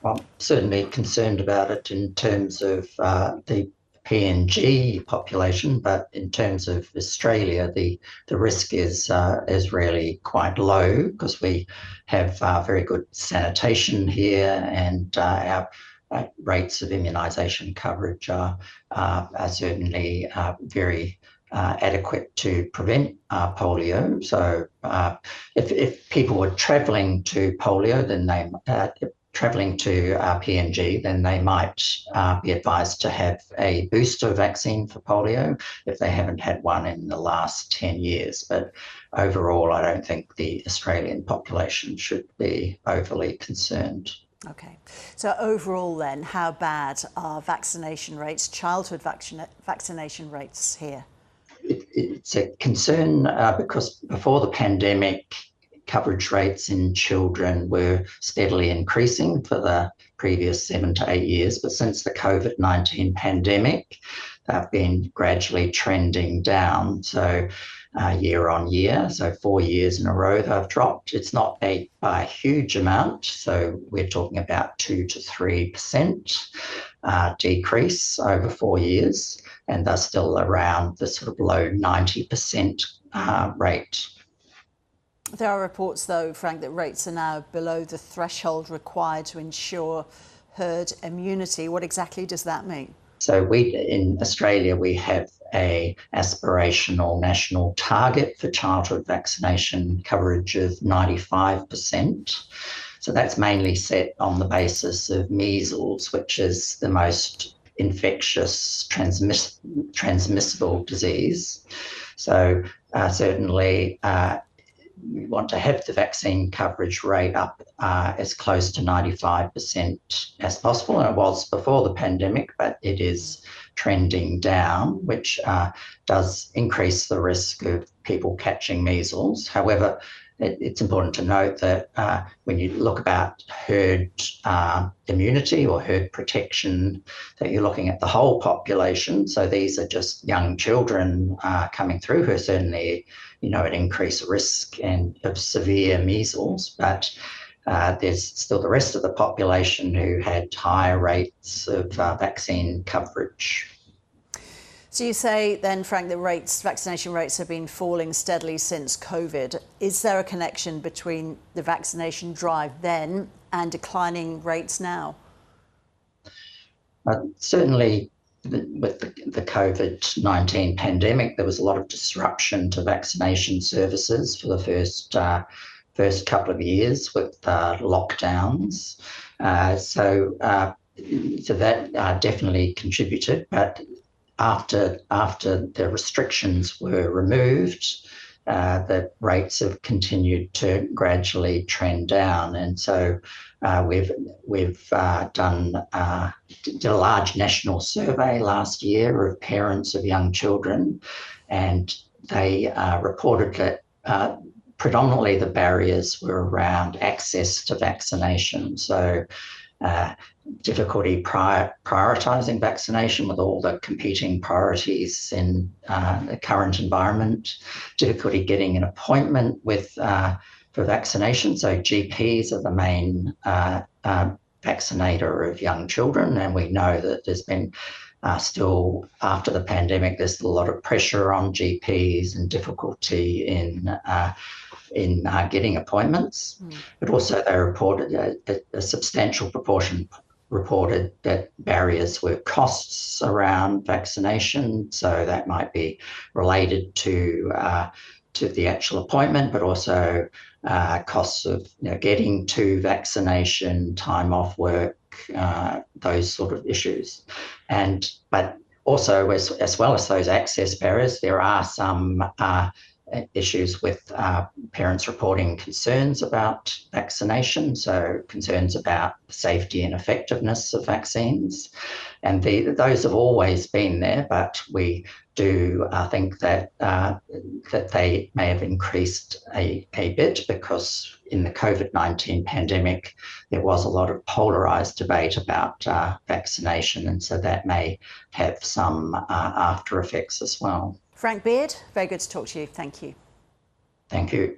I'm certainly concerned about it in terms of the PNG population, but in terms of Australia, the risk is really quite low because we have very good sanitation here, and our rates of immunisation coverage are certainly very adequate to prevent polio. So if people were travelling to polio, then they travelling to PNG, then they might be advised to have a booster vaccine for polio if they haven't had one in the last 10 years. But overall, I don't think the Australian population should be overly concerned. Okay, so overall then, how bad are vaccination rates, childhood vaccination rates here? It's a concern because before the pandemic, coverage rates in children were steadily increasing for the previous 7 to 8 years, but since the COVID-19 pandemic, they've been gradually trending down. So year on year, so 4 years in a row they've dropped. It's not by a huge amount, so we're talking about 2 to 3% decrease over 4 years, and they're still around the sort of low 90% rate. There are reports, though, Frank, that rates are now below the threshold required to ensure herd immunity. What exactly does that mean? So in Australia, we have a aspirational national target for childhood vaccination coverage of 95%. So that's mainly set on the basis of measles, which is the most infectious transmissible disease. So certainly we want to have the vaccine coverage rate up as close to 95% as possible. And it was before the pandemic, but it is trending down, which does increase the risk of people catching measles. However, it's important to note that when you look about herd immunity or herd protection, that you're looking at the whole population. So these are just young children coming through who are certainly, at increased risk of severe measles, but there's still the rest of the population who had higher rates of vaccine coverage. So you say then, Frank, that vaccination rates have been falling steadily since COVID. Is there a connection between the vaccination drive then and declining rates now? Certainly, with the COVID-19 pandemic, there was a lot of disruption to vaccination services for the first couple of years with lockdowns. So that definitely contributed, but after the restrictions were removed, the rates have continued to gradually trend down, and so we've did a large national survey last year of parents of young children, and they reported that predominantly the barriers were around access to vaccination. So difficulty prioritising vaccination with all the competing priorities in the current environment, difficulty getting an appointment for vaccination. So GPs are the main vaccinator of young children, and we know that there's been still, after the pandemic, there's a lot of pressure on GPs and difficulty in getting appointments. But also they reported a substantial proportion reported that barriers were costs around vaccination. So that might be related to the actual appointment, but also costs of getting to vaccination, time off work, those sort of issues. But also, as well as those access barriers, there are some issues with parents reporting concerns about vaccination, so concerns about the safety and effectiveness of vaccines. And those have always been there, but we do think that they may have increased a bit because in the COVID-19 pandemic, there was a lot of polarised debate about vaccination, and so that may have some after effects as well. Frank Beard, very good to talk to you. Thank you. Thank you.